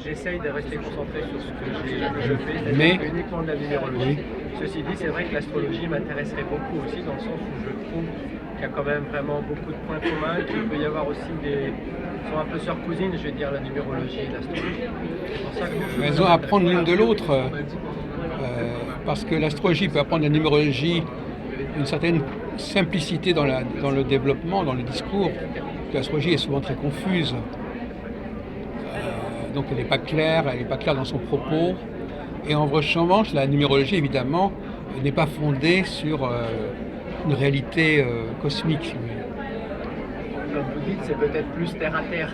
j'essaye de rester concentré sur ce que je fais, Mais c'est-à-dire uniquement de la numérologie. oui. Ceci dit, c'est vrai que l'astrologie m'intéresserait beaucoup aussi, dans le sens où je trouve qu'il y a quand même vraiment beaucoup de points communs, qu'il peut y avoir aussi des... sont un peu sœurs cousines, je vais dire, la numérologie et l'astrologie. C'est pour ça que Elles ont à apprendre l'une de l'autre, parce que l'astrologie peut apprendre la numérologie une certaine simplicité dans le développement, dans le discours. L'astrologie est souvent très confuse, donc elle n'est pas claire dans son propos. Et en revanche, la numérologie, évidemment, n'est pas fondée sur une réalité cosmique, si vous voulez. comme vous dites, c'est peut-être plus terre à terre.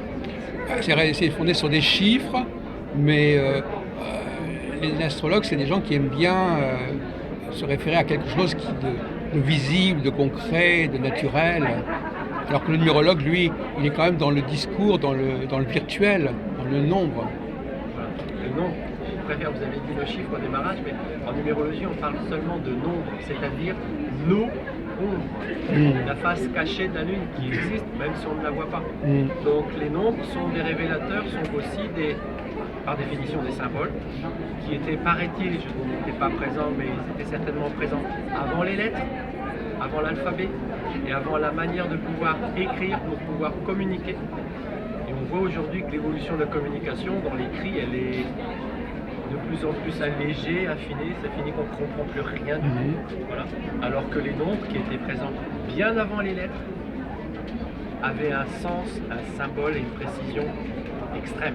C'est fondé sur des chiffres, mais les astrologues, c'est des gens qui aiment bien se référer à quelque chose de visible, de concret, de naturel. Alors que le numérologue, lui, il est quand même dans le discours, dans le virtuel, dans le nombre. Le nombre, je préfère, vous avez dit le chiffre au démarrage, mais en numérologie, on parle seulement de nombre, c'est-à-dire nos ombres, la face cachée de la Lune qui existe, même si on ne la voit pas. Donc les nombres sont des révélateurs, sont aussi par définition des symboles, qui étaient, paraît-il, je n'étais pas présent, mais ils étaient certainement présents avant les lettres, avant l'alphabet et avant la manière de pouvoir écrire pour pouvoir communiquer. Et on voit aujourd'hui que l'évolution de la communication dans l'écrit, elle est de plus en plus allégée, affinée, ça finit qu'on ne comprend plus rien du tout. Voilà. Alors que les nombres qui étaient présents bien avant les lettres avaient un sens, un symbole et une précision extrême.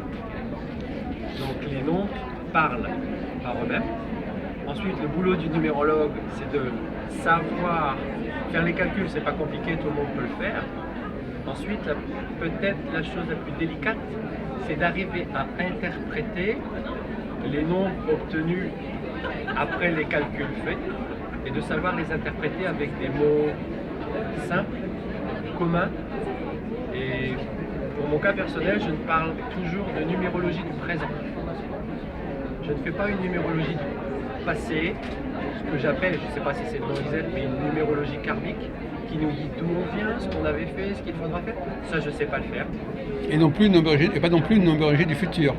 Donc les nombres parlent par eux-mêmes. Ensuite, le boulot du numérologue, c'est de savoir faire les calculs, c'est pas compliqué, tout le monde peut le faire. Ensuite, peut-être la chose la plus délicate, c'est d'arriver à interpréter les nombres obtenus après les calculs faits et de savoir les interpréter avec des mots simples, communs. Et pour mon cas personnel, je parle toujours de numérologie du présent. Je ne fais pas une numérologie du passé, ce que j'appelle, je ne sais pas si c'est le nom exact, mais une numérologie karmique qui nous dit d'où on vient, ce qu'on avait fait, ce qu'il faudra faire. Ça, je ne sais pas le faire. Et pas non plus une numérologie du futur.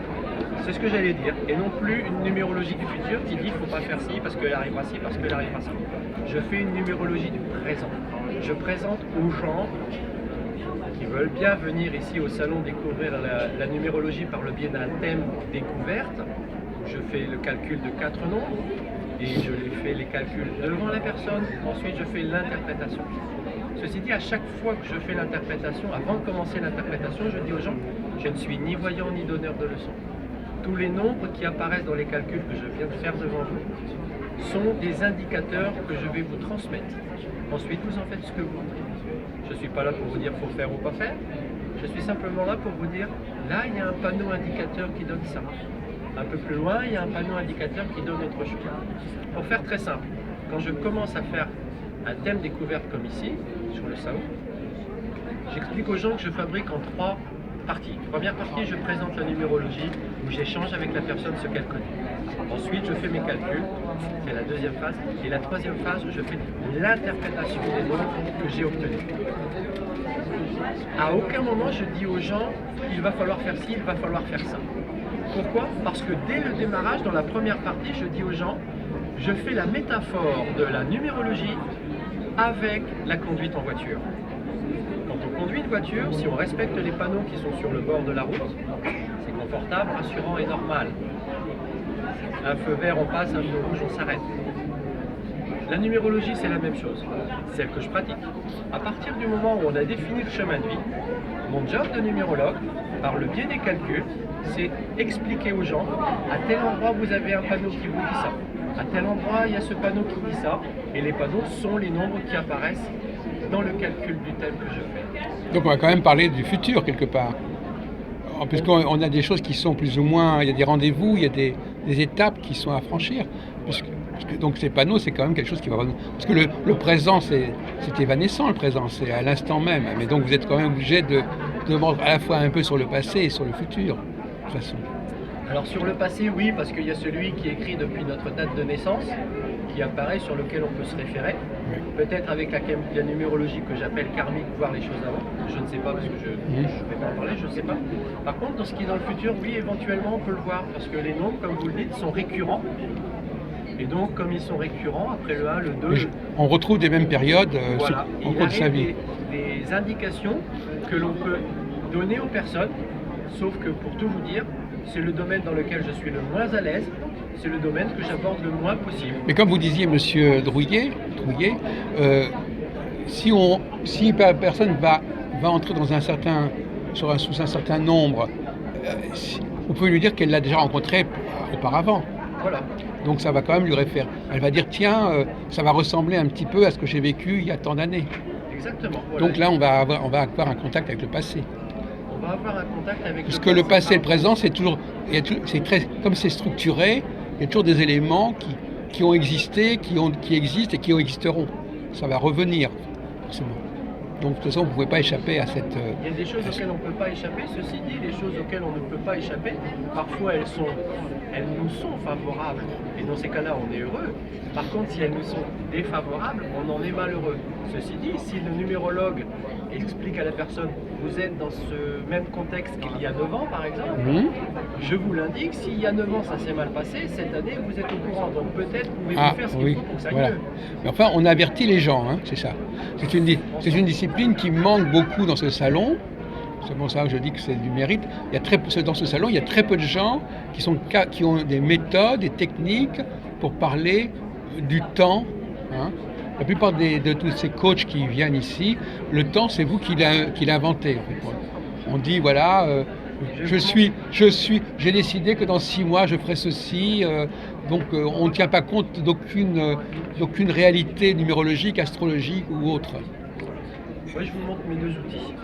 C'est ce que j'allais dire. Et non plus une numérologie du futur qui dit qu'il ne faut pas faire ci parce qu'elle arrivera ci, parce qu'elle arrivera ça. Je fais une numérologie du présent. Je présente aux gens qui veulent bien venir ici au salon découvrir la numérologie par le biais d'un thème découverte. Je fais le calcul de 4 nombres et je les fais les calculs devant la personne. Ensuite, je fais l'interprétation. Ceci dit, à chaque fois que je fais l'interprétation, avant de commencer l'interprétation, je dis aux gens, je ne suis ni voyant ni donneur de leçons. Tous les nombres qui apparaissent dans les calculs que je viens de faire devant vous sont des indicateurs que je vais vous transmettre. Ensuite, vous en faites ce que vous voulez. Je ne suis pas là pour vous dire qu'il faut faire ou pas faire. Je suis simplement là pour vous dire, là, il y a un panneau indicateur qui donne ça. Un peu plus loin, il y a un panneau indicateur qui donne autre chose. Pour faire très simple, quand je commence à faire un thème découverte comme ici, sur le salon, j'explique aux gens que je fabrique en 3 parties. Première partie, je présente la numérologie, où j'échange avec la personne ce qu'elle connaît. Ensuite, je fais mes calculs, c'est la deuxième phase. Et la troisième phase, je fais l'interprétation des nombres que j'ai obtenus. À aucun moment, je dis aux gens, il va falloir faire ci, il va falloir faire ça. Pourquoi? Parce que dès le démarrage, dans la première partie, je dis aux gens, je fais la métaphore de la numérologie avec la conduite en voiture. Quand on conduit une voiture, si on respecte les panneaux qui sont sur le bord de la route, c'est confortable, rassurant et normal. Un feu vert, on passe, un feu rouge, on s'arrête. La numérologie, c'est la même chose, celle que je pratique. À partir du moment où on a défini le chemin de vie, mon job de numérologue, par le biais des calculs, c'est expliquer aux gens, à tel endroit vous avez un panneau qui vous dit ça, à tel endroit il y a ce panneau qui dit ça, et les panneaux sont les nombres qui apparaissent dans le calcul du thème que je fais. Donc on va quand même parler du futur quelque part. Puisqu'on a des choses qui sont plus ou moins, il y a des rendez-vous, il y a des étapes qui sont à franchir. Donc ces panneaux, c'est quand même quelque chose qui va... Parce que le présent, c'est évanescent, le présent, c'est à l'instant même. Mais donc vous êtes quand même obligé de voir à la fois un peu sur le passé et sur le futur, de toute façon. Alors sur le passé, oui, parce qu'il y a celui qui est écrit depuis notre date de naissance, qui apparaît, sur lequel on peut se référer. Peut-être avec la numérologie que j'appelle karmique, voir les choses avant. Je ne sais pas, parce que je ne vais pas en parler, je ne sais pas. Par contre, dans ce qui est dans le futur, oui, éventuellement, on peut le voir, parce que les nombres, comme vous le dites, sont récurrents. Et donc, comme ils sont récurrents, après le 1, le 2... On retrouve des mêmes périodes voilà. au cours de sa vie. Des indications que l'on peut donner aux personnes, sauf que pour tout vous dire, c'est le domaine dans lequel je suis le moins à l'aise, c'est le domaine que j'aborde le moins possible. Mais comme vous disiez, monsieur Drouillet, si une personne va entrer dans sous un certain nombre, on peut lui dire qu'elle l'a déjà rencontré auparavant. Voilà. Donc ça va quand même lui référer. Elle va dire, tiens, ça va ressembler un petit peu à ce que j'ai vécu il y a tant d'années. Exactement. Voilà. Donc là, on va avoir un contact avec le passé. On va avoir un contact avec parce que le passé et le présent, c'est toujours, comme c'est structuré, il y a toujours des éléments qui ont existé, qui existent et qui existeront. Ça va revenir, forcément. Donc de toute façon, vous ne pouvez pas échapper à cette... Il y a des choses auxquelles on ne peut pas échapper. Ceci dit, les choses auxquelles on ne peut pas échapper, parfois elles nous sont favorables. Et dans ces cas-là, on est heureux. Par contre, si elles nous sont défavorables, on en est malheureux. Ceci dit, si le numérologue explique à la personne, vous êtes dans ce même contexte qu'il y a 9 ans, par exemple, je vous l'indique, s'il y a 9 ans, ça s'est mal passé, cette année, vous êtes au courant. Donc peut-être pouvez-vous faire ce qu'il faut pour que ça aille mieux. Mais enfin, on avertit les gens, hein, c'est ça. C'est une discipline qui manque beaucoup dans ce salon. C'est pour ça que je dis que c'est du mérite. Dans ce salon, il y a très peu de gens qui ont des méthodes, des techniques pour parler du temps. Hein. La plupart de tous ces coachs qui viennent ici, le temps, c'est vous qui l'avez inventé. En fait. On dit, voilà, j'ai décidé que dans 6 mois, je ferai ceci. Donc, on ne tient pas compte d'aucune réalité numérologique, astrologique ou autre. Moi, je vous montre mes 2 outils.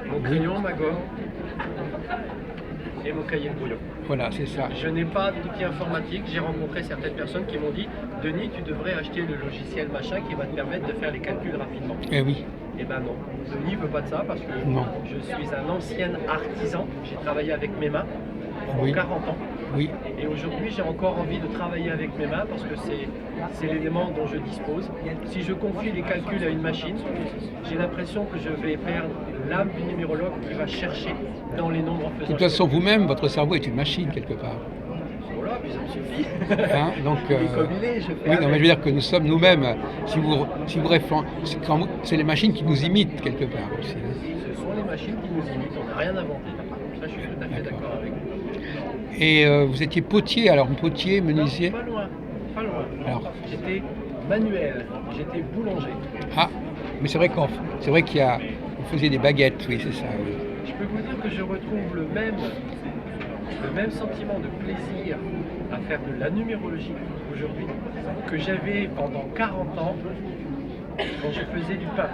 Mon crayon, ma gomme et mon cahier de brouillon. Voilà, c'est ça. Je n'ai pas d'outil informatique. J'ai rencontré certaines personnes qui m'ont dit « Denis, tu devrais acheter le logiciel machin qui va te permettre de faire les calculs rapidement. » Eh oui. Eh ben non. Denis ne veut pas de ça parce que je suis un ancien artisan. J'ai travaillé avec mes mains pendant 40 ans. Oui. Et aujourd'hui, j'ai encore envie de travailler avec mes mains parce que c'est l'élément dont je dispose. Si je confie les calculs à une machine, j'ai l'impression que je vais perdre l'âme du numérologue qui va chercher dans les nombres en faisant. De toute façon, vous-même, votre cerveau est une machine quelque part. Voilà, puis ça me suffit. Hein, donc, comme il est, je fais. Oui, non, mais je veux dire que nous sommes nous-mêmes. Si vous c'est les machines qui nous imitent quelque part aussi. Ce sont les machines qui nous imitent. On n'a rien inventé. Ça, je suis tout à fait d'accord avec vous. Et vous étiez potier, alors potier, menuisier? Non, pas loin, pas loin. Alors, j'étais manuel, j'étais boulanger. Ah, mais c'est vrai vous faisiez des baguettes, oui, c'est ça. Oui. Je peux vous dire que je retrouve le même sentiment de plaisir à faire de la numérologie aujourd'hui que j'avais pendant 40 ans quand je faisais du pain.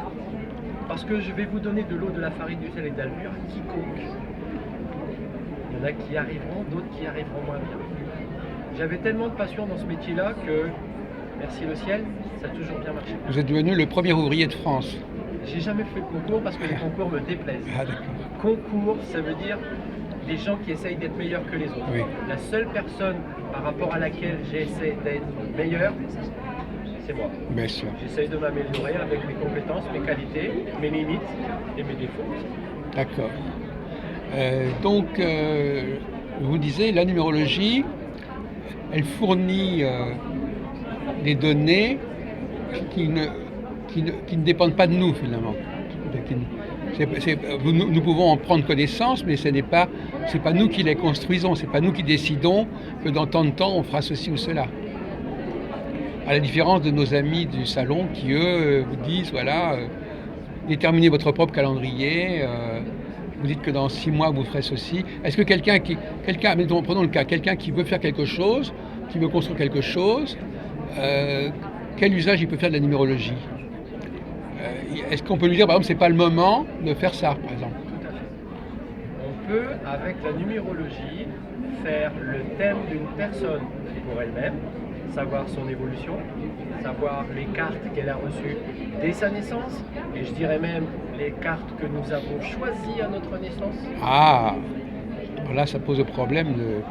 Parce que je vais vous donner de l'eau, de la farine, du sel et de la levure à quiconque. Il y en a qui y arriveront, d'autres qui y arriveront moins bien. J'avais tellement de passion dans ce métier-là que, merci le ciel, ça a toujours bien marché. Vous êtes devenu le premier ouvrier de France. J'ai jamais fait de concours parce que les concours me déplaisent. Ah, d'accord. Concours, ça veut dire des gens qui essayent d'être meilleurs que les autres. Oui. La seule personne par rapport à laquelle j'essaie d'être meilleur, c'est moi. Bien sûr. J'essaye de m'améliorer avec mes compétences, mes qualités, mes limites et mes défauts. D'accord. Donc, vous disiez, la numérologie, elle fournit des données qui ne dépendent pas de nous, finalement. Nous pouvons en prendre connaissance, mais ce n'est pas nous qui les construisons, ce n'est pas nous qui décidons que dans tant de temps, on fera ceci ou cela. À la différence de nos amis du salon qui, eux, vous disent, voilà, déterminez votre propre calendrier, vous dites que dans 6 mois, vous ferez ceci. Est-ce que prenons le cas, quelqu'un qui veut faire quelque chose, qui veut construire quelque chose, quel usage il peut faire de la numérologie? Est-ce qu'on peut lui dire, par exemple, c'est pas le moment de faire ça, par exemple? Tout à fait. On peut, avec la numérologie, faire le thème d'une personne pour elle-même, savoir son évolution, savoir les cartes qu'elle a reçues dès sa naissance, et je dirais même les cartes que nous avons choisies à notre naissance. Ah, Alors là, ça pose le problème de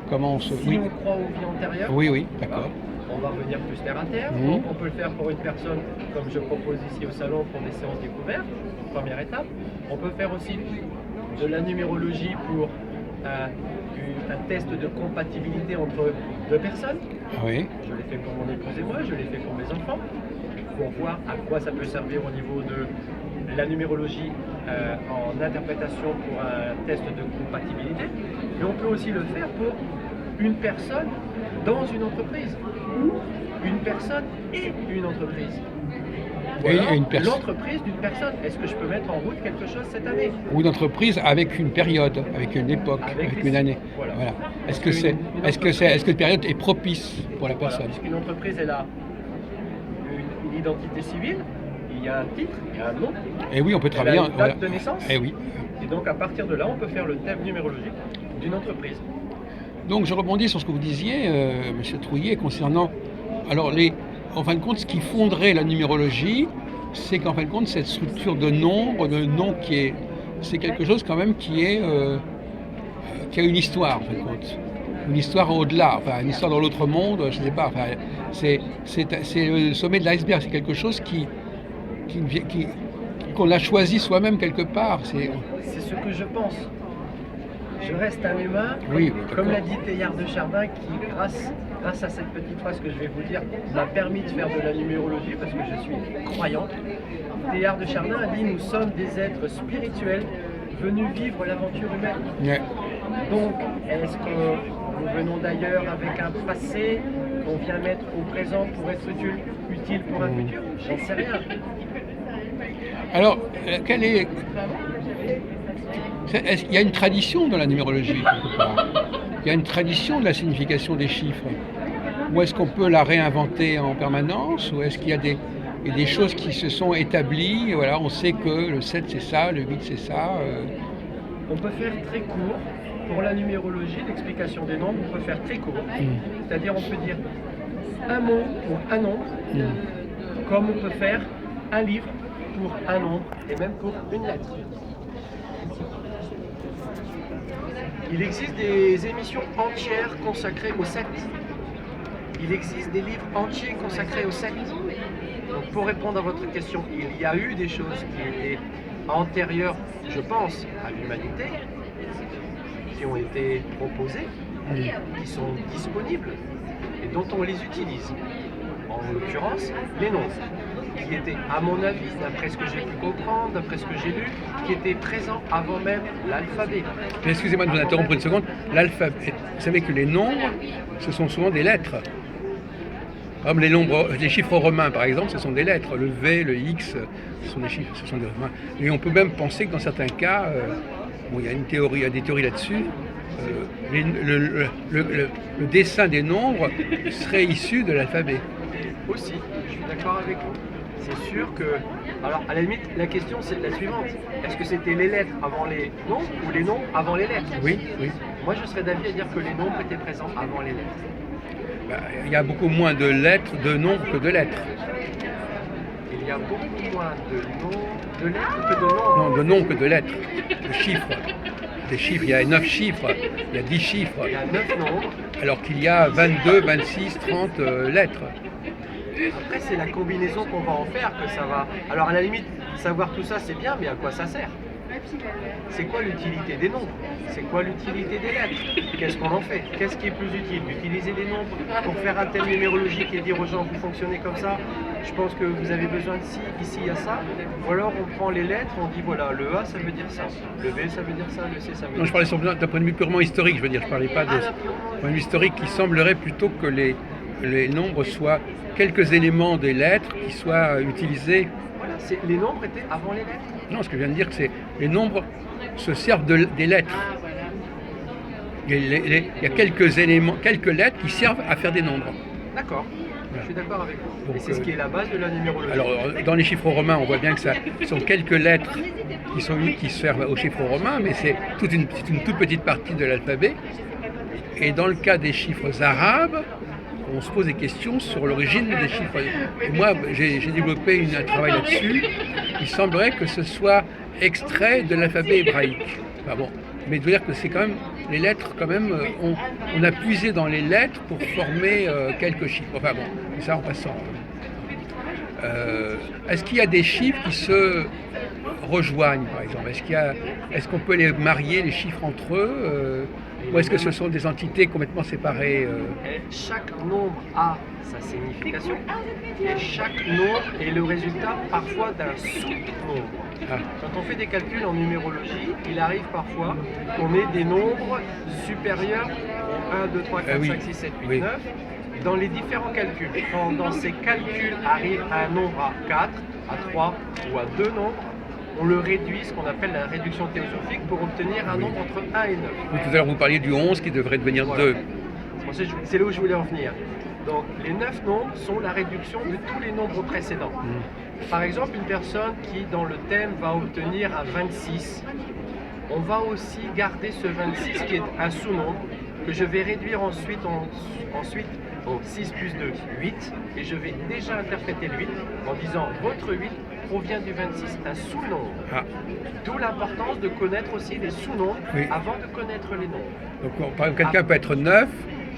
comment on se... Si on croit aux vies antérieures, Oui, d'accord. on va revenir plus terre à terre. Mhm. Donc on peut le faire pour une personne, comme je propose ici au salon, pour des séances découvertes, première étape. On peut faire aussi de la numérologie pour un test de compatibilité entre deux personnes. Oui. Je l'ai fait pour mon épouse et moi, je l'ai fait pour mes enfants, pour voir à quoi ça peut servir au niveau de la numérologie en interprétation pour un test de compatibilité. Mais on peut aussi le faire pour une personne dans une entreprise. Une personne et une entreprise. Ou Et alors, une personne. l'entreprise d'une personne. Est-ce que je peux mettre en route quelque chose cette année? Ou une entreprise avec une période, avec une époque, avec une année. Voilà. Est-ce que une période est propice pour la personne? Voilà, puisqu'une entreprise, elle a une identité civile, il y a un titre, il y a un nom. Et oui, on peut Elle travailler a une date de naissance. Et oui. Et donc à partir de là, on peut faire le thème numérologique d'une entreprise. Donc je rebondis sur ce que vous disiez, Monsieur Trouillet, concernant. Alors, en fin de compte, ce qui fonderait la numérologie, c'est qu'en fin de compte, cette structure de nombres, de noms c'est quelque chose quand même qui a une histoire, en fin de compte. Une histoire au-delà, enfin une histoire dans l'autre monde, je ne sais pas. Enfin, c'est le sommet de l'iceberg, c'est quelque chose qu'on a choisi soi-même quelque part. C'est ce que je pense. Je reste un humain, oui, comme l'a dit Teilhard de Chardin, qui grâce à cette petite phrase que je vais vous dire, m'a permis de faire de la numérologie parce que je suis croyant. Teilhard de Chardin a dit: nous sommes des êtres spirituels venus vivre l'aventure humaine. Ouais. Donc, est-ce que nous venons d'ailleurs avec un passé qu'on vient mettre au présent pour être utile pour un futur? J'en sais rien. Alors, il y a une tradition dans la numérologie, quelque part. Il y a une tradition de la signification des chiffres. Ou est-ce qu'on peut la réinventer en permanence? Ou est-ce qu'il y a des choses qui se sont établies? Voilà, on sait que le 7 c'est ça, le 8 c'est ça. On peut faire très court. Pour la numérologie, l'explication des nombres, on peut faire très court. C'est-à-dire on peut dire un mot pour un nombre, comme on peut faire un livre pour un nombre, et même pour une lettre. Il existe des émissions entières consacrées aux 7. Il existe des livres entiers consacrés aux 7. Donc pour répondre à votre question, il y a eu des choses qui étaient antérieures, je pense, à l'humanité, qui ont été proposées, qui sont disponibles et dont on les utilise. En l'occurrence, les nombres, qui étaient, à mon avis, d'après ce que j'ai pu comprendre, d'après ce que j'ai lu, qui étaient présents avant même l'alphabet. Excusez-moi de vous interrompre une seconde. L'alphabet, vous savez que les nombres, ce sont souvent des lettres. Comme les chiffres romains, par exemple, ce sont des lettres. Le V, le X, ce sont des chiffres, ce sont des romains. Et on peut même penser que dans certains cas, il y a des théories là-dessus, le dessin des nombres serait issu de l'alphabet. Aussi, je suis d'accord avec vous. C'est sûr que... Alors, à la limite, la question, c'est la suivante. Est-ce que c'était les lettres avant les nombres ou les nombres avant les lettres? Oui. Moi, je serais d'avis à dire que les nombres étaient présents avant les lettres. Il y a beaucoup moins de lettres, de nombres que de lettres. Il y a beaucoup moins de lettres que de nombres. Non, de nombres que de lettres, de chiffres. Des chiffres, il y a 9 chiffres, il y a 10 chiffres. Il y a 9 nombres. Alors qu'il y a 22, 26, 30 lettres. Après, c'est la combinaison qu'on va en faire que ça va... Alors, à la limite, savoir tout ça, c'est bien, mais à quoi ça sert? C'est quoi l'utilité des nombres? C'est quoi l'utilité des lettres? Qu'est-ce qu'on en fait? Qu'est-ce qui est plus utile? D'utiliser des nombres pour faire un thème numérologique et dire aux gens, vous fonctionnez comme ça, je pense que vous avez besoin de ci, ici il y a ça. Ou alors on prend les lettres, on dit voilà, le A ça veut dire ça, le B ça veut dire ça, le C ça veut dire ça. Non, je parlais d'un point de vue purement historique, je veux dire, je parlais pas d'un point de vue historique qui semblerait plutôt que les nombres soient quelques éléments des lettres qui soient utilisés. Voilà, les nombres étaient avant les lettres. Non, ce que je viens de dire, c'est que les nombres se servent des lettres. Il y a quelques éléments, quelques lettres qui servent à faire des nombres. D'accord, je suis d'accord avec vous. Et c'est ce qui est la base de la numérologie. Alors, dans les chiffres romains, on voit bien que ce sont quelques lettres qui servent aux chiffres romains, mais c'est une toute petite partie de l'alphabet. Et dans le cas des chiffres arabes, on se pose des questions sur l'origine des chiffres. Et moi, j'ai développé un travail là-dessus. Il semblerait que ce soit extrait de l'alphabet hébraïque. Enfin bon, Mais je veux dire que c'est quand même, les lettres, quand même, on a puisé dans les lettres pour former quelques chiffres. Enfin bon, ça en passant. Est-ce qu'il y a des chiffres qui se rejoignent, par exemple? Est-ce qu'on peut les marier, les chiffres entre eux ou est-ce que ce sont des entités complètement séparées Et chaque nombre a sa signification et chaque nombre est le résultat parfois d'un sous-nombre. Ah, Quand on fait des calculs en numérologie, il arrive parfois qu'on ait des nombres supérieurs au 1, 2, 3, 4, oui. 5, 6, 7, 8, Oui. 9 dans les différents calculs. Quand dans ces calculs arrive un nombre à 4, à 3 ou à 2 nombres, on le réduit, ce qu'on appelle la réduction théosophique, pour obtenir un nombre entre 1 et 9. oui, tout à l'heure, vous parliez du 11 qui devrait devenir Voilà. 2. C'est là où je voulais en venir. Donc les 9 nombres sont la réduction de tous les nombres précédents. Par exemple, une personne qui, dans le thème, va obtenir un 26, on va aussi garder ce 26 qui est un sous-nombre que je vais réduire ensuite au 6 plus 2, 8, et je vais déjà interpréter le 8 en disant votre 8 provient du 26, un sous-nombre. Ah. D'où l'importance de connaître aussi les sous-nombres Oui. avant de connaître les nombres. Donc, par exemple, quelqu'un peut être 9,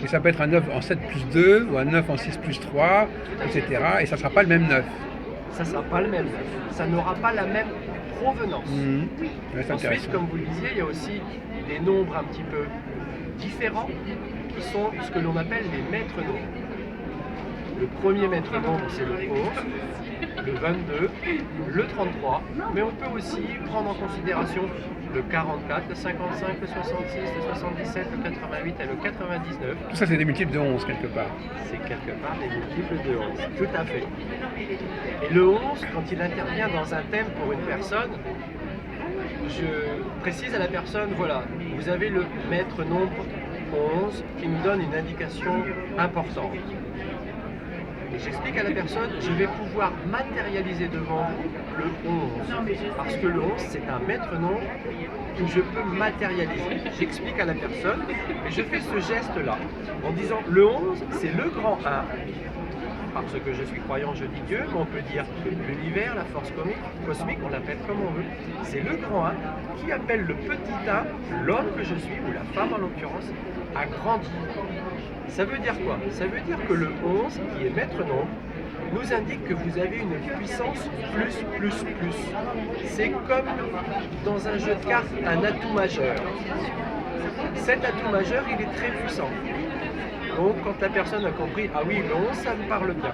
et ça peut être un 9 en 7 plus 2, ou un 9 en 6 plus 3, etc. Et ça ne sera pas le même 9. Ça ne sera pas le même. Ça n'aura pas la même provenance. Ouais, c'est Ensuite, intéressant. comme vous le disiez, il y a aussi des nombres un petit peu différents qui sont ce que l'on appelle les maîtres nombres. Le premier maître nombre, c'est le 11, le 22, le 33, mais on peut aussi prendre en considération le 44, le 55, le 66, le 77, le 88 et le 99. Tout ça, c'est des multiples de 11 quelque part. C'est quelque part des multiples de 11, tout à fait. Et le 11, quand il intervient dans un thème pour une personne, je précise à la personne, voilà, vous avez le maître nombre 11 qui nous donne une indication importante. Et j'explique à la personne, je vais pouvoir matérialiser devant vous le 11. Parce que le 11, c'est un maître nombre que je peux matérialiser. J'explique à la personne et je fais ce geste-là en disant le 11, c'est le grand 1. Parce que je suis croyant, je dis Dieu, mais on peut dire l'univers, la force cosmique, on l'appelle comme on veut. C'est le grand 1 qui appelle le petit 1, l'homme que je suis, ou la femme en l'occurrence, à grandir. Ça veut dire quoi? Ça veut dire que le 11, qui est maître nombre, nous indique que vous avez une puissance plus. C'est comme dans un jeu de cartes un atout majeur. Cet atout majeur, il est très puissant. Donc quand la personne a compris, ah oui, le 11, ça me parle bien,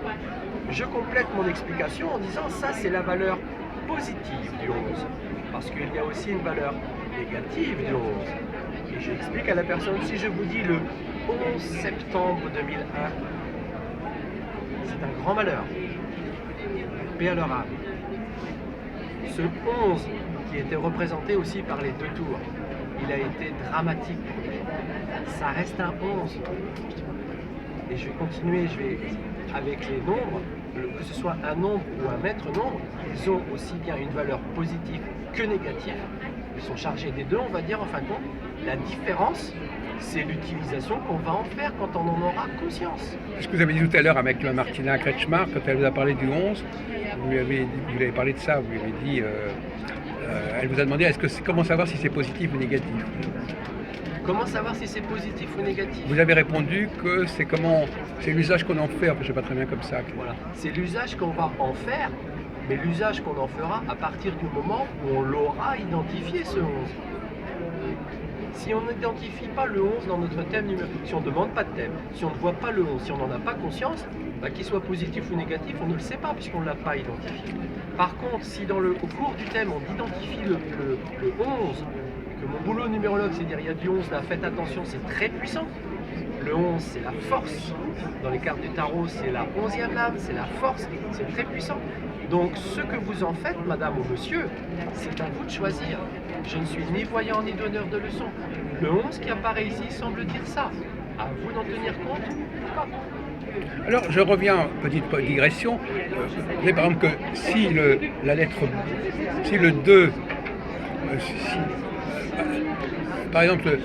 je complète mon explication en disant, ça c'est la valeur positive du 11. Parce qu'il y a aussi une valeur négative du 11. Et j'explique à la personne, si je vous dis le 11 septembre 2001, c'est un grand malheur. Paix à leur âme. Ce 11 qui était représenté aussi par les deux tours, il a été dramatique. Ça reste un 11. Et je vais continuer, avec les nombres, que ce soit un nombre ou un maître nombre, ils ont aussi bien une valeur positive que négative. Ils sont chargés des deux, on va dire en fin de compte. La différence, c'est l'utilisation qu'on va en faire quand on en aura conscience. Ce que vous avez dit tout à l'heure avec Martina Kretschmar, quand elle vous a parlé du 11, vous lui avez parlé de ça, vous lui avez dit, elle vous a demandé comment savoir si c'est positif ou négatif. Comment savoir si c'est positif ou négatif? Vous avez répondu que c'est l'usage qu'on en fait, enfin, je ne sais pas très bien comme ça. Voilà, c'est l'usage qu'on va en faire, mais l'usage qu'on en fera à partir du moment où on l'aura identifié ce 11. Si on n'identifie pas le 11 dans notre thème numérique, si on ne demande pas de thème, si on ne voit pas le 11, si on n'en a pas conscience, qu'il soit positif ou négatif, on ne le sait pas puisqu'on ne l'a pas identifié. Par contre, si au cours du thème, on identifie le 11, que mon boulot numérologue, c'est dire il y a du 11 là, faites attention, c'est très puissant. Le 11, c'est la force. Dans les cartes du tarot, c'est la 11e lame, c'est la force, c'est très puissant. Donc, ce que vous en faites, madame ou monsieur, c'est à vous de choisir. Je ne suis ni voyant ni donneur de leçons. Le 11 qui apparaît ici semble dire ça. À vous d'en tenir compte ou pas. Alors, je reviens, petite digression. Vous savez, par exemple, que si le 2, par exemple,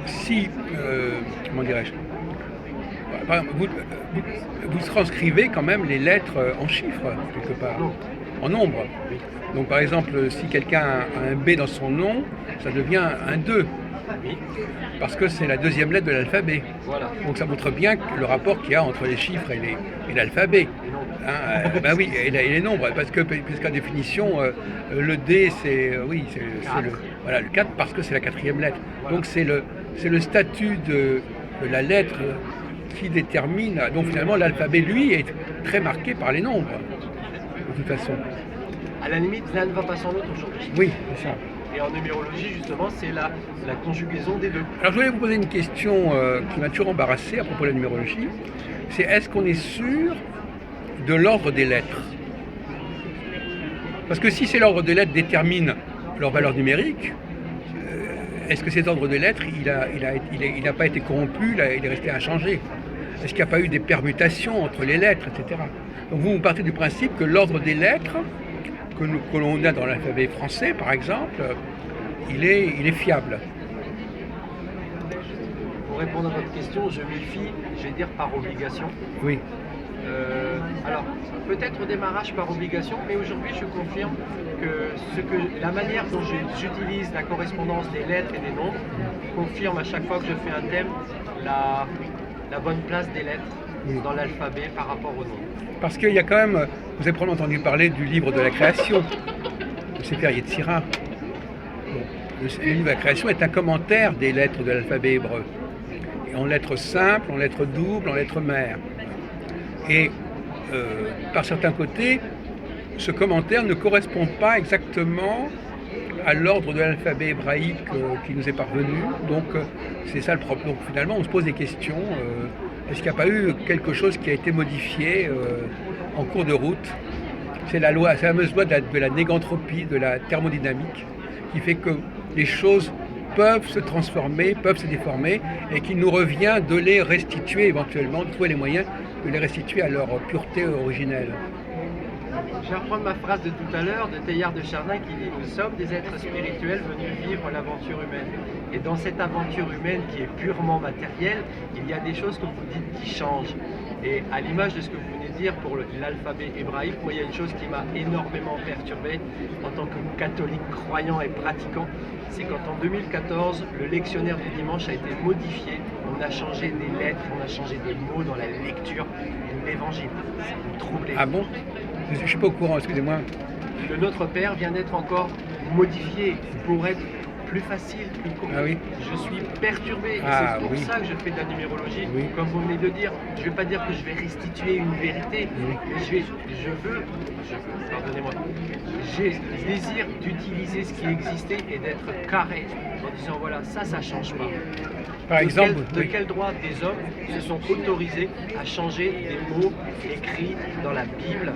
si, comment dirais-je, par exemple, vous transcrivez quand même les lettres en chiffres, quelque part. Non. en nombre. Donc par exemple, si quelqu'un a un B dans son nom, ça devient un 2, Oui, parce que c'est la deuxième lettre de l'alphabet. voilà. Donc ça montre bien le rapport qu'il y a entre les chiffres et l'alphabet. Et non. Ben oui, et les nombres, parce que puisqu'à définition, le D, c'est oui, c'est voilà, le 4 parce que c'est la quatrième lettre. Voilà. Donc c'est le statut de la lettre qui détermine. Donc finalement, l'alphabet, lui, est très marqué par les nombres, de toute façon. À la limite, l'un ne va pas sans l'autre aujourd'hui. Oui, c'est ça. Et en numérologie, justement, c'est la conjugaison des deux. Alors je voulais vous poser une question qui m'a toujours embarrassé à propos de la numérologie. C'est est-ce qu'on est sûr de l'ordre des lettres? Parce que si c'est l'ordre des lettres détermine leur valeur numérique, est-ce que cet ordre des lettres, il n'a pas été corrompu, il est resté inchangé? Est-ce qu'il n'y a pas eu des permutations entre les lettres, etc. Donc vous partez du principe que l'ordre des lettres que l'on a dans l'alphabet français, par exemple, il est fiable. Pour répondre à votre question, je m'y fie, je vais dire par obligation. Oui. Alors, peut-être au démarrage par obligation, mais aujourd'hui je confirme que la manière dont j'utilise la correspondance des lettres et des nombres confirme à chaque fois que je fais un thème la bonne place des lettres dans l'alphabet par rapport au nom. Parce qu'il y a quand même, vous avez probablement entendu parler du livre de la création, de Sefer Yetzira. Bon, le livre de la création est un commentaire des lettres de l'alphabet hébreu. Et en lettres simples, en lettres doubles, en lettres mères. Et par certains côtés, ce commentaire ne correspond pas exactement à l'ordre de l'alphabet hébraïque qui nous est parvenu. Donc c'est ça le problème. Donc finalement, on se pose des questions. Est-ce qu'il n'y a pas eu quelque chose qui a été modifié en cours de route? C'est la fameuse loi de la négantropie, de la thermodynamique, qui fait que les choses peuvent se transformer, peuvent se déformer, et qu'il nous revient de les restituer éventuellement, de trouver les moyens de les restituer à leur pureté originelle. Je vais reprendre ma phrase de tout à l'heure de Teilhard de Chardin qui dit « Nous sommes des êtres spirituels venus vivre l'aventure humaine ». Et dans cette aventure humaine qui est purement matérielle, il y a des choses, comme vous dites, qui changent. Et à l'image de ce que vous venez de dire pour l'alphabet hébraïque, moi il y a une chose qui m'a énormément perturbé en tant que catholique croyant et pratiquant, c'est quand en 2014, le lectionnaire du dimanche a été modifié. On a changé des lettres, on a changé des mots dans la lecture de l'évangile. Ça me troublait. Ah bon? Je ne suis pas au courant, excusez-moi. Le Notre Père vient d'être encore modifié pour être plus facile, plus court. Ah oui. Je suis perturbé. Ah, c'est pour oui. ça que je fais de la numérologie. Oui. Comme vous venez de dire, je ne vais pas dire que je vais restituer une vérité, Oui. mais pardonnez-moi, j'ai le désir d'utiliser ce qui existait et d'être carré en disant voilà, ça change pas. Par exemple, De quel droit des hommes se sont autorisés à changer des mots écrits dans la Bible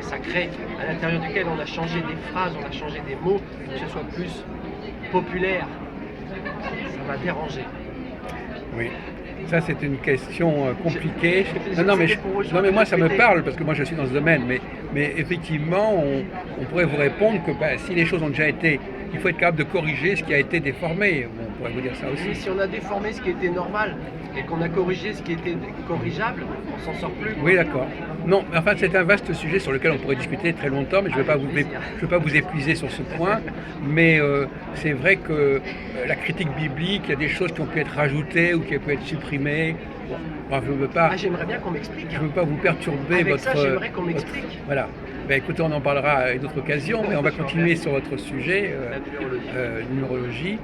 sacré, à l'intérieur duquel on a changé des phrases, on a changé des mots pour que ce soit plus populaire. Ça m'a dérangé. Oui. Ça, c'est une question compliquée. Non, mais moi, ça me parle, parce que moi, je suis dans ce domaine. Mais effectivement, on pourrait vous répondre que si les choses ont déjà été... Il faut être capable de corriger ce qui a été déformé. On pourrait vous dire ça aussi. Oui, si on a déformé ce qui était normal et qu'on a corrigé ce qui était corrigeable, on s'en sort plus. Oui, d'accord. Non, mais enfin, c'est un vaste sujet sur lequel on pourrait discuter très longtemps, mais je ne vais pas vous épuiser sur ce point. Mais c'est vrai que la critique biblique, il y a des choses qui ont pu être rajoutées ou qui ont pu être supprimées. Bon, je ne veux pas... j'aimerais bien qu'on m'explique. Je ne veux pas vous perturber Avec ça, j'aimerais qu'on m'explique. Voilà. Ben, écoutez, on en parlera à une autre occasion, mais on va continuer sur votre sujet, numérologie.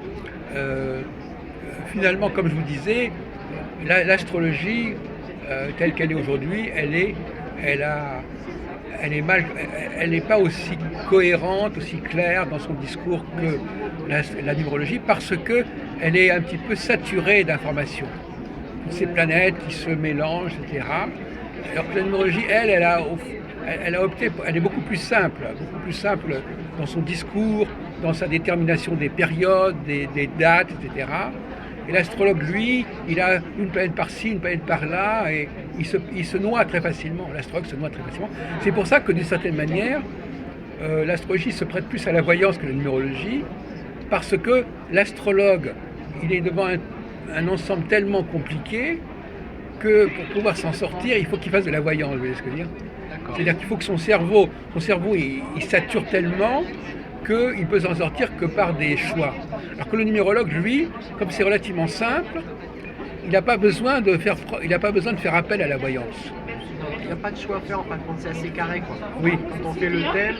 Finalement, comme je vous disais, l'astrologie, telle qu'elle est aujourd'hui, elle n'est pas aussi cohérente, aussi claire dans son discours que la numérologie, parce qu'elle est un petit peu saturée d'informations. Toutes ces planètes qui se mélangent, etc. Alors que la numérologie, elle est beaucoup plus simple dans son discours, dans sa détermination des périodes, des dates, etc. Et l'astrologue, lui, il a une planète par-ci, une planète par-là, et il se noie très facilement. L'astrologue se noie très facilement. C'est pour ça que, d'une certaine manière, l'astrologie se prête plus à la voyance que la numérologie, parce que l'astrologue, il est devant un ensemble tellement compliqué que pour pouvoir s'en sortir, il faut qu'il fasse de la voyance, vous voyez ce que je veux dire ? D'accord. C'est-à-dire qu'il faut que son cerveau il sature tellement qu'il peut s'en sortir que par des choix. Alors que le numérologue, lui, comme c'est relativement simple, il n'a pas besoin de faire appel à la voyance. Il n'y a pas de choix à faire, en fin de compte, c'est assez carré, quoi. Oui. Quand on fait le thème,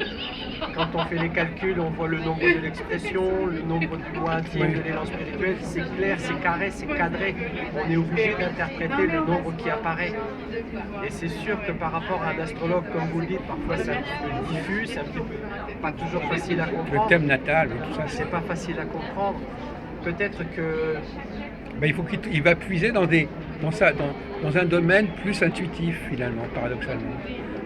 quand on fait les calculs, on voit le nombre de l'expression, le nombre du mot intime, Oui. de l'élan spirituel, c'est clair, c'est carré, c'est cadré. On est obligé d'interpréter le nombre qui apparaît. Et c'est sûr que par rapport à un astrologue, comme vous le dites, parfois c'est un petit peu diffus, c'est un petit peu pas toujours facile à Le comprendre. thème natal, tout ça, C'est pas facile à comprendre. Peut-être que il faut qu'il va puiser dans un domaine plus intuitif, finalement, paradoxalement.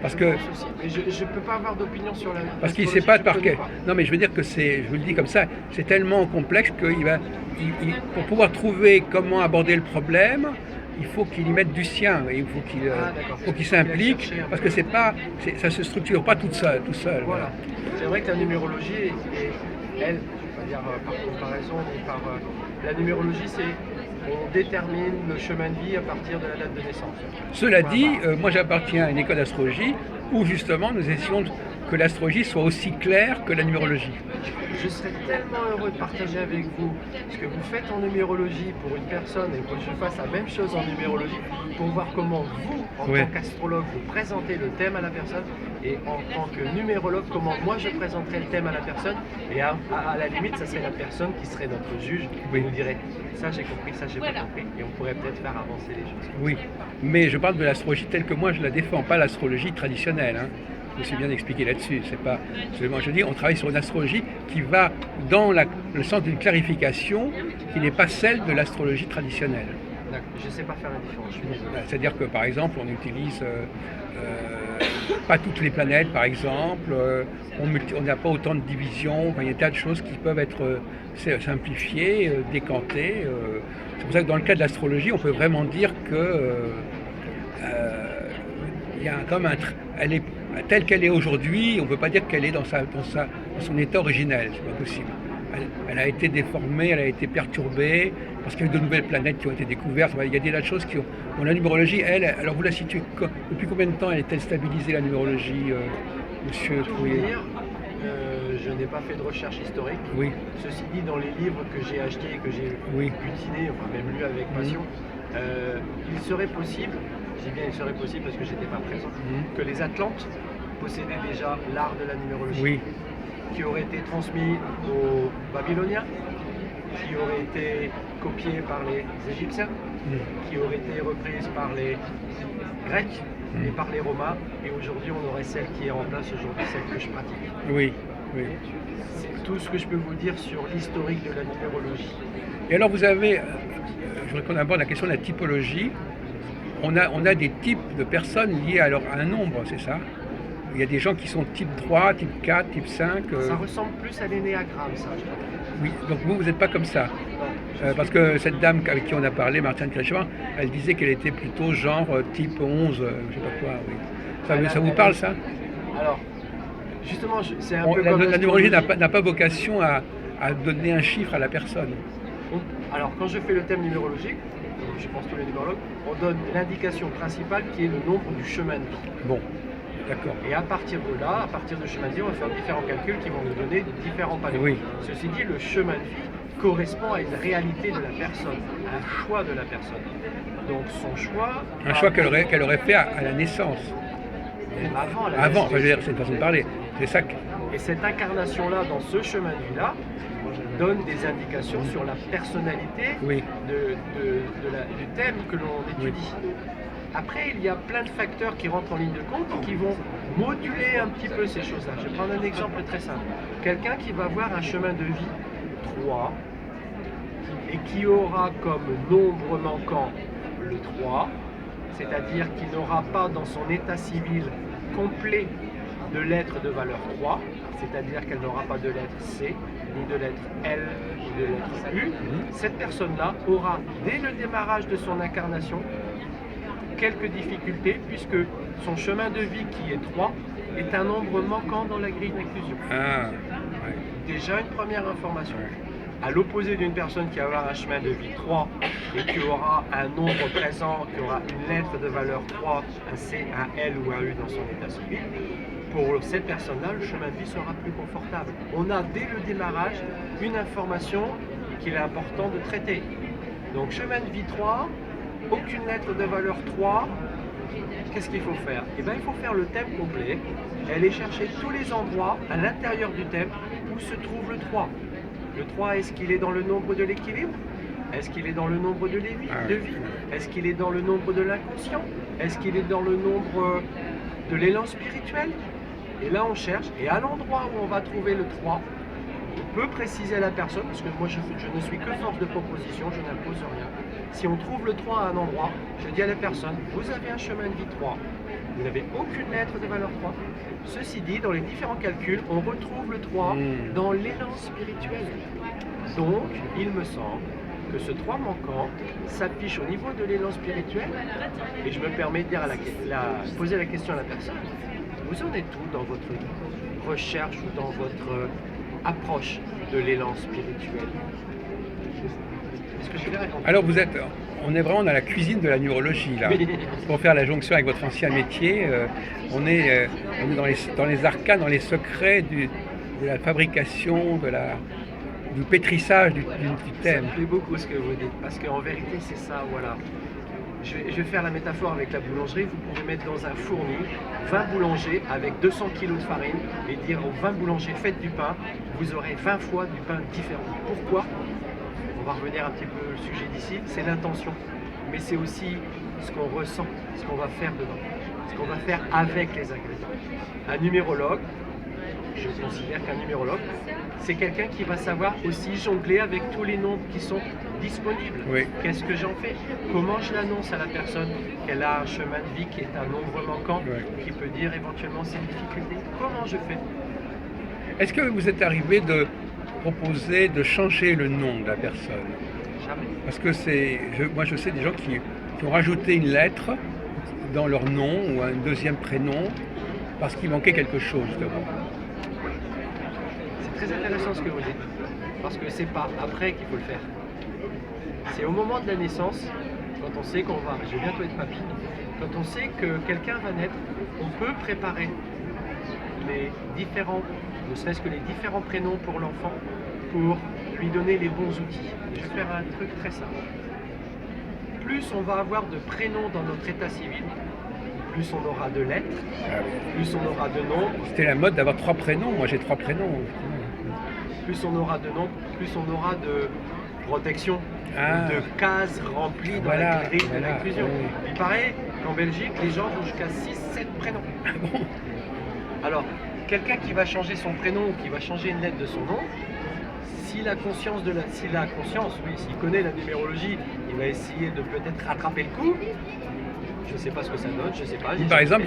Parce que mais je ne peux pas avoir d'opinion sur la. Parce qu'il ne sait pas l'astrologie, par je quel. connais pas. Non, mais je veux dire que je vous le dis comme ça, c'est tellement complexe pour pouvoir trouver comment aborder le problème, il faut qu'il y mette du sien, et il faut qu'il s'implique, parce que ça se structure pas tout seul. Voilà. C'est vrai que la numérologie, elle, on va dire par comparaison, la numérologie, on détermine le chemin de vie à partir de la date de naissance. Cela dit, moi j'appartiens à une école d'astrologie où justement nous essayons que l'astrologie soit aussi claire que la numérologie. Je serais tellement heureux de partager avec vous ce que vous faites en numérologie pour une personne et que je fasse la même chose en numérologie pour voir comment vous, en tant qu'astrologue, vous présentez le thème à la personne et en tant que numérologue, comment moi je présenterai le thème à la personne et à la limite, ça serait la personne qui serait notre juge et nous dirait ça j'ai compris, ça j'ai pas compris et on pourrait peut-être faire avancer les choses. Oui, mais je parle de l'astrologie telle que moi je la défends, pas l'astrologie traditionnelle. Je me suis bien expliqué là-dessus. C'est pas seulement, je dis, on travaille sur une astrologie qui va dans le sens d'une clarification qui n'est pas celle de l'astrologie traditionnelle. Je ne sais pas faire la différence, je suis désolé. C'est-à-dire que par exemple, on n'utilise pas toutes les planètes, par exemple, on n'a pas autant de divisions, il y a des tas de choses qui peuvent être simplifiées, décantées. C'est pour ça que dans le cas de l'astrologie, on peut vraiment dire que il y a comme elle est telle qu'elle est aujourd'hui, on ne peut pas dire qu'elle est dans son état originel, c'est pas possible. Elle a été déformée, elle a été perturbée, parce qu'il y a eu de nouvelles planètes qui ont été découvertes. Il y a des tas de choses qui ont. Bon, la numérologie, alors vous la situez, depuis combien de temps elle est-elle stabilisée, la numérologie, monsieur Trouillet? Je n'ai pas fait de recherche historique. Oui. Ceci dit, dans les livres que j'ai achetés et que j'ai butinés, enfin même lu avec passion, il serait possible, je dis bien il serait possible parce que je n'étais pas présent, que les Atlantes possédaient déjà l'art de la numérologie, qui aurait été transmis aux Babyloniens, qui aurait été copié par les Égyptiens, qui aurait été reprise par les Grecs et par les Romains, et aujourd'hui on aurait celle qui est en place aujourd'hui, celle que je pratique. Oui. C'est tout ce que je peux vous dire sur l'historique de la numérologie. Et alors vous avez, je voudrais qu'on aborde la question de la typologie. On a des types de personnes liées à un nombre, c'est ça? Il y a des gens qui sont type 3, type 4, type 5. Ça ressemble plus à l'énéagramme, ça, je crois. Oui, donc vous n'êtes pas comme ça. Parce que cette dame avec qui on a parlé, Martine Créchevin, elle disait qu'elle était plutôt genre type 11, je ne sais pas quoi. Oui. Ça vous parle, ça? Alors, justement, c'est un peu comme la numérologie n'a pas vocation à donner un chiffre à la personne. Alors, quand je fais le thème numérologique, je pense tous les numérologues, on donne l'indication principale qui est le nombre du chemin de vie. Bon, d'accord. Et à partir de là, à partir du chemin de vie, on va faire différents calculs qui vont nous donner différents panneaux. Oui. Ceci dit, le chemin de vie correspond à une réalité de la personne, à un choix de la personne. Donc son choix... Un choix qu'elle aurait fait à la naissance. Avant, je veux dire, c'est une façon de parler. C'est ça Et cette incarnation-là, dans ce chemin de vie-là, donne des indications sur la personnalité du thème que l'on étudie. Après, il y a plein de facteurs qui rentrent en ligne de compte et qui vont moduler un petit peu ces choses-là. Je vais prendre un exemple très simple. Quelqu'un qui va avoir un chemin de vie 3 et qui aura comme nombre manquant le 3, c'est-à-dire qu'il n'aura pas dans son état civil complet de lettres de valeur 3, c'est-à-dire qu'elle n'aura pas de lettre C, ni de lettre L, ni de lettre U, cette personne-là aura, dès le démarrage de son incarnation, quelques difficultés, puisque son chemin de vie qui est 3 est un nombre manquant dans la grille d'inclusion. Déjà une première information. À l'opposé d'une personne qui va avoir un chemin de vie 3 et qui aura un nombre présent, qui aura une lettre de valeur 3, un C, un L ou un U dans son état civil, pour cette personne-là, le chemin de vie sera plus confortable. On a dès le démarrage une information qu'il est important de traiter. Donc chemin de vie 3, aucune lettre de valeur 3, qu'est-ce qu'il faut faire? Eh bien, il faut faire le thème complet et aller chercher tous les endroits à l'intérieur du thème où se trouve le 3. Le 3, est-ce qu'il est dans le nombre de l'équilibre? Est-ce qu'il est dans le nombre de vie? Est-ce qu'il est dans le nombre de l'inconscient? Est-ce qu'il est dans le nombre de l'élan spirituel? Et là, on cherche, et à l'endroit où on va trouver le 3, on peut préciser à la personne, parce que moi je ne suis que force de proposition, je n'impose rien. Si on trouve le 3 à un endroit, je dis à la personne, vous avez un chemin de vie 3, vous n'avez aucune lettre de valeur 3. Ceci dit, dans les différents calculs, on retrouve le 3 dans l'élan spirituel. Donc, il me semble que ce 3 manquant s'affiche au niveau de l'élan spirituel, et je me permets de dire poser la question à la personne, vous en êtes où dans votre recherche ou dans votre approche de l'élan spirituel? Est-ce que je vais répondre? Alors on est vraiment dans la cuisine de la numérologie là. Pour faire la jonction avec votre ancien métier, on est dans les arcanes, dans les secrets de la fabrication, du pétrissage du thème. Ça me plaît beaucoup ce que vous dites, parce qu'en vérité c'est ça, voilà. Je vais faire la métaphore avec la boulangerie. Vous pouvez mettre dans un fourni 20 boulangers avec 200 kg de farine et dire aux 20 boulangers faites du pain, vous aurez 20 fois du pain différent. Pourquoi? On va revenir un petit peu au sujet d'ici, c'est l'intention. Mais c'est aussi ce qu'on ressent, ce qu'on va faire dedans, ce qu'on va faire avec les ingrédients. Un numérologue, je considère qu'un numérologue, c'est quelqu'un qui va savoir aussi jongler avec tous les nombres qui sont disponibles. Oui. Qu'est-ce que j'en fais? Comment je l'annonce à la personne qu'elle a un chemin de vie qui est un nombre manquant, qui peut dire éventuellement ses difficultés? Comment je fais? Est-ce que vous êtes arrivé de proposer de changer le nom de la personne? Jamais. Parce que moi je sais des gens qui ont rajouté une lettre dans leur nom ou un deuxième prénom parce qu'il manquait quelque chose justement. C'est très intéressant ce que vous dites, parce que c'est pas après qu'il faut le faire. C'est au moment de la naissance, quand on sait qu'on va, je vais bientôt être papy, quand on sait que quelqu'un va naître, on peut préparer les différents, ne serait-ce que les différents prénoms pour l'enfant, pour lui donner les bons outils. Je vais faire un truc très simple. Plus on va avoir de prénoms dans notre état civil, plus on aura de lettres, plus on aura de noms. C'était la mode d'avoir 3 prénoms, moi j'ai 3 prénoms. Plus on aura de noms, plus on aura de protection, de cases remplies dans la grille de l'inclusion. Il paraît qu'en Belgique, les gens vont jusqu'à 6-7 prénoms. Alors, quelqu'un qui va changer son prénom ou qui va changer une lettre de son nom, s'il a conscience, oui, s'il connaît la numérologie, il va essayer de peut-être rattraper le coup. Je ne sais pas ce que ça donne, je ne sais pas. Par exemple,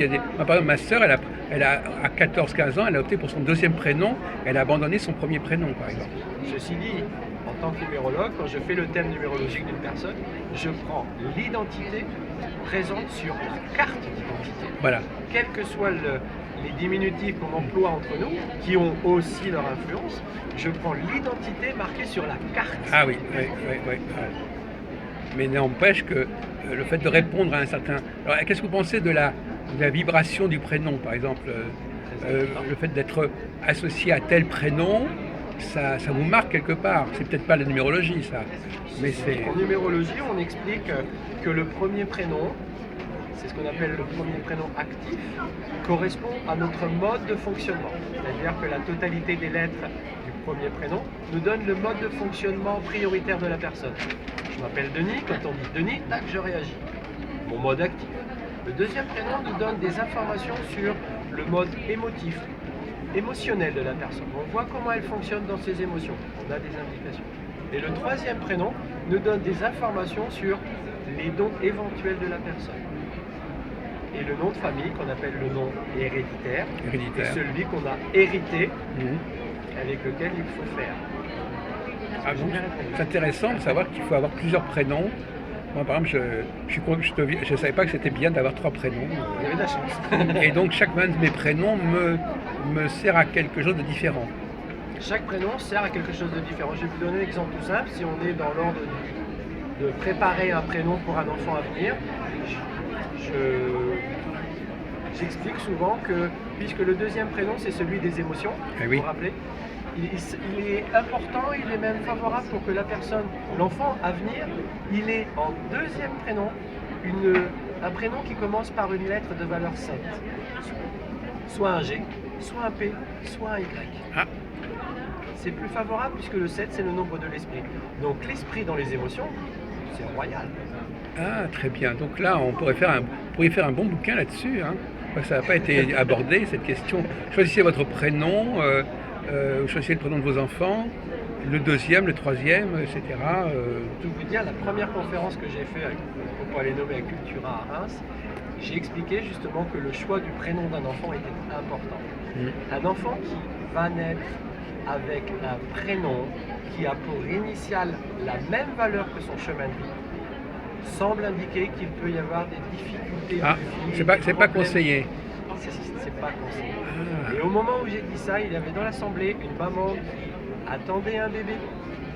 ma sœur, elle a à 14-15 ans, elle a opté pour son deuxième prénom, elle a abandonné son premier prénom, par exemple. Ceci dit, en tant que numérologue, quand je fais le thème numérologique d'une personne, je prends l'identité présente sur la carte d'identité. Voilà. Quels que soient les diminutifs qu'on emploie entre nous, qui ont aussi leur influence, je prends l'identité marquée sur la carte. Ah oui. Mais n'empêche que le fait de répondre à un certain... Alors, qu'est-ce que vous pensez de la vibration du prénom, par exemple le fait d'être associé à tel prénom, ça vous marque quelque part. C'est peut-être pas la numérologie, ça. Mais c'est... En numérologie, on explique que le premier prénom, c'est ce qu'on appelle le premier prénom actif, correspond à notre mode de fonctionnement. C'est-à-dire que la totalité des lettres du premier prénom nous donne le mode de fonctionnement prioritaire de la personne. Je m'appelle Denis, quand on dit Denis, tac, je réagis. Mon mode actif. Le deuxième prénom nous donne des informations sur le mode émotif, émotionnel de la personne. On voit comment elle fonctionne dans ses émotions. On a des indications. Et le troisième prénom nous donne des informations sur les dons éventuels de la personne. Et le nom de famille, qu'on appelle le nom héréditaire. est celui qu'on a hérité, avec lequel il faut faire. Ah bon, c'est intéressant de savoir qu'il faut avoir plusieurs prénoms. Moi, par exemple, je ne savais pas que c'était bien d'avoir 3 prénoms. Vous avez de la chance. Et donc, chaque un de mes prénoms me sert à quelque chose de différent. Chaque prénom sert à quelque chose de différent. Je vais vous donner un exemple tout simple. Si on est dans l'ordre de préparer un prénom pour un enfant à venir, j'explique souvent que, puisque le deuxième prénom c'est celui des émotions, oui. vous vous rappelez, il est important, il est même favorable pour que la personne, l'enfant à venir, il ait en deuxième prénom un prénom qui commence par une lettre de valeur 7. Soit un G, soit un P, soit un Y. Ah. C'est plus favorable puisque le 7 c'est le nombre de l'esprit. Donc l'esprit dans les émotions, c'est royal. Ah, très bien. Donc là, on pourrait faire un bon bouquin là-dessus. Hein. Ça n'a pas été abordé, cette question. Choisissez votre prénom, choisissez le prénom de vos enfants, le deuxième, le troisième, etc. Tout vous dire, la première conférence que j'ai faite pour aller nommer à Cultura à Reims, j'ai expliqué justement que le choix du prénom d'un enfant était important. Un enfant qui va naître avec un prénom qui a pour initiale la même valeur que son chemin de vie semble indiquer qu'il peut y avoir des difficultés de vie. C'est pas conseillé. C'est pas conseillé. Et au moment où j'ai dit ça, il y avait dans l'assemblée une maman qui attendait un bébé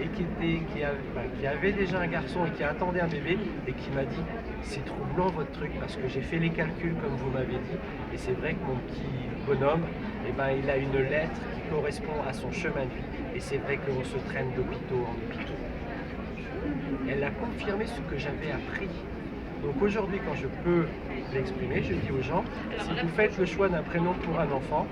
et qui avait déjà un garçon et qui attendait un bébé et qui m'a dit c'est troublant votre truc parce que j'ai fait les calculs comme vous m'avez dit et c'est vrai que mon petit bonhomme il a une lettre qui correspond à son chemin de vie et c'est vrai qu'on se traîne d'hôpitaux en hôpitaux. Elle a confirmé ce que j'avais appris. Donc aujourd'hui, quand je peux l'exprimer, je dis aux gens, si vous faites le choix d'un prénom pour un enfant,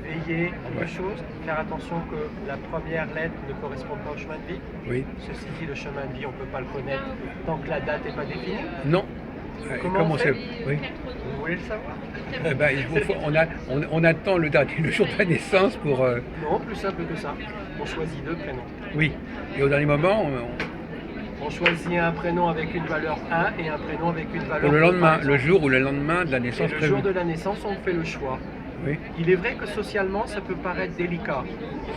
veillez à deux choses, faire attention que la première lettre ne corresponde pas au chemin de vie. Oui. Ceci dit, le chemin de vie, on ne peut pas le connaître tant que la date n'est pas définie. Non. Comment on fait? Oui. Vous voulez le savoir? On attend le jour de la naissance pour... Non, plus simple que ça. On choisit deux prénoms. Oui. Et au dernier moment, on choisit un prénom avec une valeur 1 et un prénom avec une valeur 2. Pour le lendemain, le jour ou le lendemain de la naissance. Et le jour de la naissance, on fait le choix. Oui. Il est vrai que socialement, ça peut paraître délicat.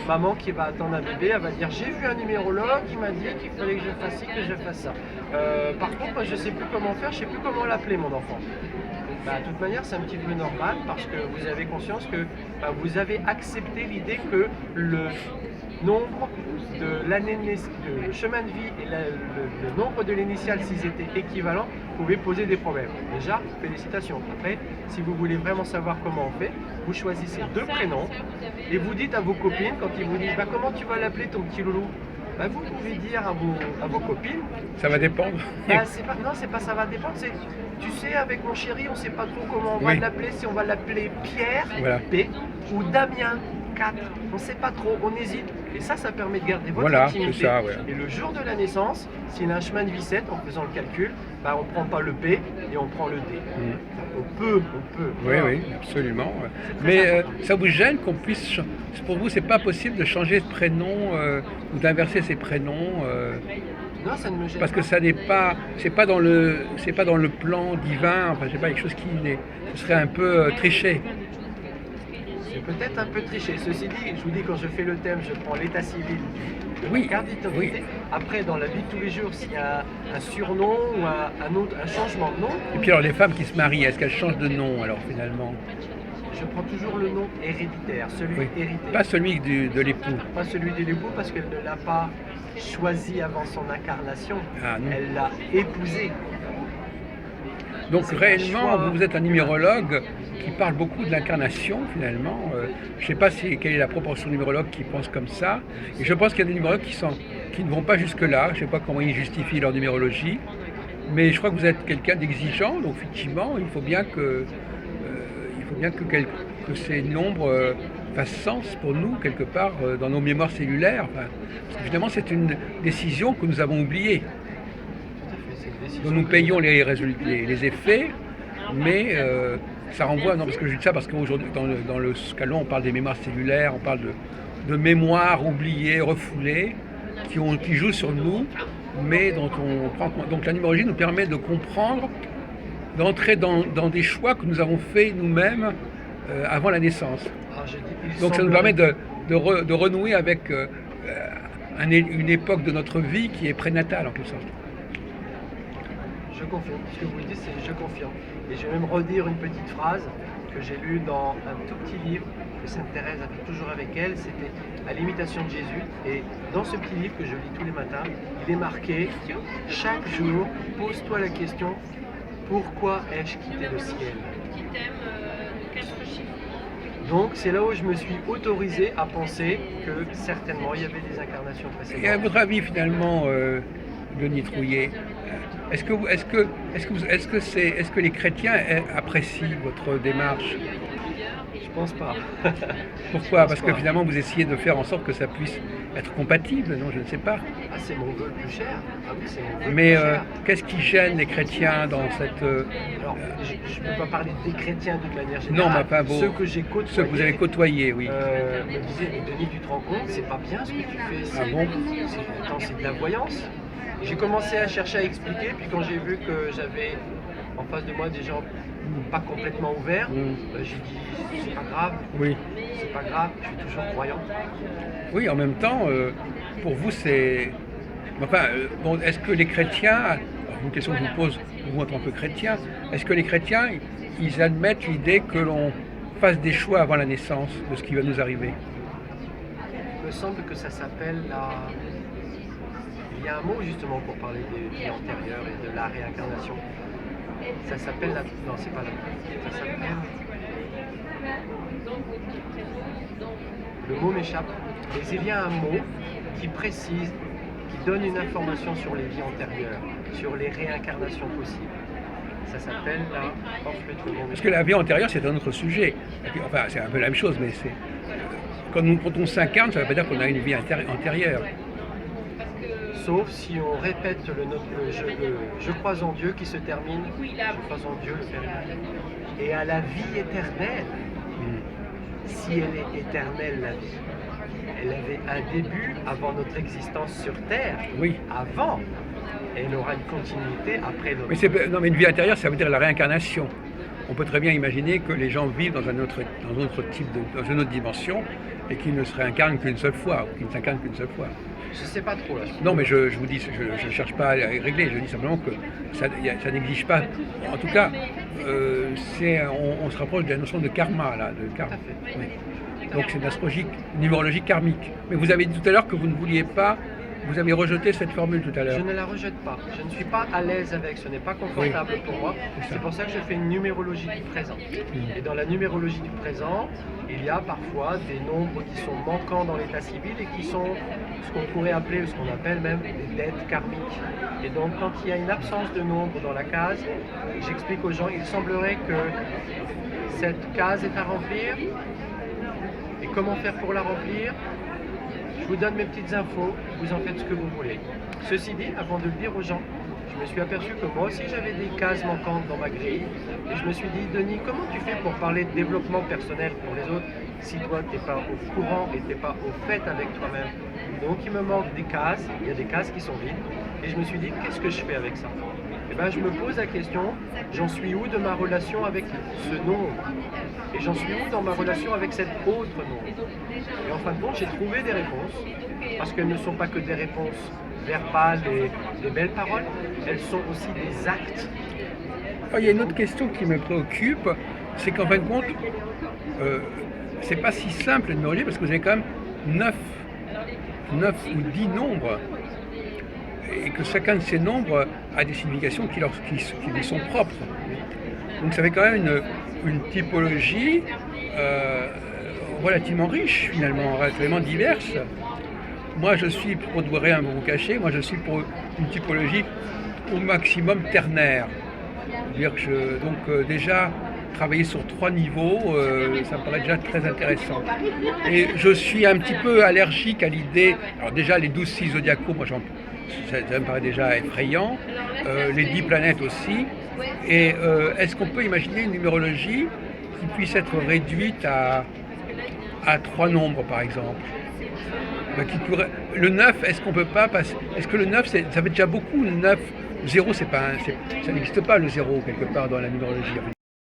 Maman qui va attendre un bébé, elle va dire j'ai vu un numérologue qui m'a dit qu'il fallait que je fasse ci, que je fasse ça. Par contre, je ne sais plus comment faire, je ne sais plus comment l'appeler mon enfant. De toute manière, c'est un petit peu normal parce que vous avez conscience que vous avez accepté l'idée que le nombre de l'année de le chemin de vie et le nombre de l'initiale, s'ils étaient équivalents, pouvaient poser des problèmes. Déjà, félicitations. Après, si vous voulez vraiment savoir comment on fait, vous choisissez deux prénoms et vous dites à vos copines, quand ils vous disent comment tu vas l'appeler ton petit loulou, vous pouvez dire à vos copines. Ça va dépendre. Non, c'est pas ça va dépendre. Tu sais, avec mon chéri, on sait pas trop comment on va l'appeler. Si on va l'appeler Pierre, P, ou Damien, 4. On sait pas trop, on hésite. Et ça permet de garder votre intimité. Ça, Et le jour de la naissance, s'il a un chemin de vie 7, en faisant le calcul, on prend pas le P et on prend le D. On peut. Oui, absolument. Mais ça vous gêne qu'on puisse... Pour vous, c'est pas possible de changer de prénom ou d'inverser ses prénoms Non, ça ne me gêne parce que ça n'est pas... C'est pas dans le plan divin, enfin, c'est pas quelque chose qui n'est... Ce serait un peu triché. C'est peut-être un peu triché. Ceci dit, je vous dis, quand je fais le thème, je prends l'état civil de la carte d'identité. Oui. Après, dans la vie de tous les jours, s'il y a un surnom ou un changement de nom... Et puis alors, les femmes qui se marient, est-ce qu'elles changent de nom, alors, finalement? Je prends toujours le nom héréditaire, celui hérité. Pas celui de l'époux. Pas celui de l'époux, parce qu'elle ne l'a pas choisi avant son incarnation. Elle l'a épousé. Donc réellement, vous êtes un numérologue qui parle beaucoup de l'incarnation finalement. Je ne sais pas quelle est la proportion de numérologues qui pensent comme ça. Et je pense qu'il y a des numérologues qui ne vont pas jusque-là. Je ne sais pas comment ils justifient leur numérologie. Mais je crois que vous êtes quelqu'un d'exigeant. Donc effectivement, il faut bien que ces nombres fassent sens pour nous, quelque part, dans nos mémoires cellulaires. Parce que finalement, c'est une décision que nous avons oubliée. Donc nous payons les effets, mais ça renvoie, non, parce que je dis ça parce qu'aujourd'hui, dans le scalon, on parle des mémoires cellulaires, on parle de mémoires oubliées, refoulées, qui jouent sur nous, mais dont on prend. Donc la numérologie nous permet de comprendre, d'entrer dans des choix que nous avons faits nous-mêmes avant la naissance. Donc ça nous permet de renouer avec une époque de notre vie qui est prénatale en quelque sorte. Je confirme. Ce que vous dites, c'est je confirme. Et je vais même redire une petite phrase que j'ai lue dans un tout petit livre que Sainte Thérèse avait toujours avec elle. C'était à l'imitation de Jésus. Et dans ce petit livre que je lis tous les matins, il est marqué chaque jour, pose-toi la question, pourquoi ai-je quitté le ciel? Donc c'est là où je me suis autorisé à penser que certainement il y avait des incarnations précédentes. Et à votre avis, finalement, Denis Trouillet, est-ce que les chrétiens apprécient votre démarche? Je pense pas. Pourquoi? Parce que finalement, vous essayez de faire en sorte que ça puisse être compatible, non? Je ne sais pas. Ah, c'est mon vœu le plus cher. Ah oui, c'est mon vœu le Mais plus cher. qu'est-ce qui gêne les chrétiens dans cette... Alors, je ne peux pas parler des chrétiens d'une manière Non, générale. mais pas vos- Ceux que j'ai côtoyés. ceux que vous avez côtoyés, oui. Me disaient, mais Denis, tu te rends compte, c'est pas bien ce que tu fais. Ah bon? C'est de la voyance. Et j'ai commencé à chercher à expliquer, puis quand j'ai vu que j'avais en face de moi des gens pas complètement ouverts, j'ai dit, c'est pas grave, Oui. c'est pas grave, je suis toujours croyant. Oui, en même temps, pour vous, c'est... Enfin, bon, est-ce que les chrétiens, alors, une question que je vous pose, vous en tant que chrétien, est-ce que les chrétiens, ils admettent l'idée que l'on fasse des choix avant la naissance de ce qui va nous arriver? Il me semble que ça s'appelle la... Il y a un mot justement pour parler des vies antérieures et de la réincarnation. Ça s'appelle la... Non, c'est pas la... Ça s'appelle... Le mot m'échappe. Mais il y a un mot qui précise, qui donne une information sur les vies antérieures, sur les réincarnations possibles. Ça s'appelle la... Oh, je vais trouver le mot. Parce que la vie antérieure, c'est un autre sujet. Et puis, enfin, c'est un peu la même chose, mais c'est... Quand on s'incarne, ça ne veut pas dire qu'on a une vie antérieure. Sauf si on répète je crois en Dieu qui se termine, je crois en Dieu le Père éternel. Et à la vie éternelle, si elle est éternelle la vie, elle avait un début avant notre existence sur Terre, Oui. avant, et elle aura une continuité après notre... Mais non, mais une vie intérieure, ça veut dire la réincarnation. On peut très bien imaginer que les gens vivent dans une autre dimension et qu'ils ne se réincarnent qu'une seule fois, ou qu'ils ne s'incarnent qu'une seule fois. Je sais pas trop là. Non, mais je vous dis, je ne cherche pas à régler, je dis simplement que ça n'exige pas. En tout cas, on se rapproche de la notion de karma, là, de karma. Tout à fait. Oui. Donc c'est une numérologie karmique. Mais vous avez dit tout à l'heure que vous ne vouliez pas, vous avez rejeté cette formule tout à l'heure. Je ne la rejette pas. Je ne suis pas à l'aise avec. Ce n'est pas confortable pour moi. C'est pour ça que je fais une numérologie du présent. Et dans la numérologie du présent, il y a parfois des nombres qui sont manquants dans l'état civil et qui sont ce qu'on pourrait appeler, ce qu'on appelle même des dettes karmiques. Et donc quand il y a une absence de nombre dans la case, j'explique aux gens, il semblerait que cette case est à remplir. Et comment faire pour la remplir? Je vous donne mes petites infos, vous en faites ce que vous voulez. Ceci dit, avant de le dire aux gens, je me suis aperçu que moi aussi j'avais des cases manquantes dans ma grille. Et je me suis dit, Denis, comment tu fais pour parler de développement personnel pour les autres si toi tu n'es pas au courant et tu n'es pas au fait avec toi-même? Donc il me manque des cases, il y a des cases qui sont vides. Et je me suis dit, qu'est-ce que je fais avec ça? Eh bien, je me pose la question, j'en suis où de ma relation avec ce nombre? Et j'en suis où dans ma relation avec cet autre nombre? Et en fin de compte, j'ai trouvé des réponses, parce qu'elles ne sont pas que des réponses verbales et des belles paroles, elles sont aussi des actes. Alors, il y a une autre question qui me préoccupe, c'est qu'en fin de compte, c'est pas si simple de numérologie, parce que vous avez quand même 9 ou 10 nombres. Et que chacun de ces nombres a des significations qui lui sont propres. Donc ça fait quand même une typologie relativement riche, finalement, relativement diverse. Moi je suis, pour ne rien vous cacher, moi je suis pour une typologie au maximum ternaire. C'est-à-dire que déjà, travailler sur 3 niveaux, ça me paraît déjà très intéressant. Et je suis un petit peu allergique à l'idée, alors déjà les 12 signes zodiacaux, moi ça me paraît déjà effrayant, les 10 planètes aussi. Et est-ce qu'on peut imaginer une numérologie qui puisse être réduite à 3 nombres, par exemple? Le 9, est-ce qu'on peut pas passer? Est-ce que le 9, ça fait déjà beaucoup, le 9? 0, ça n'existe pas, le 0, quelque part, dans la numérologie.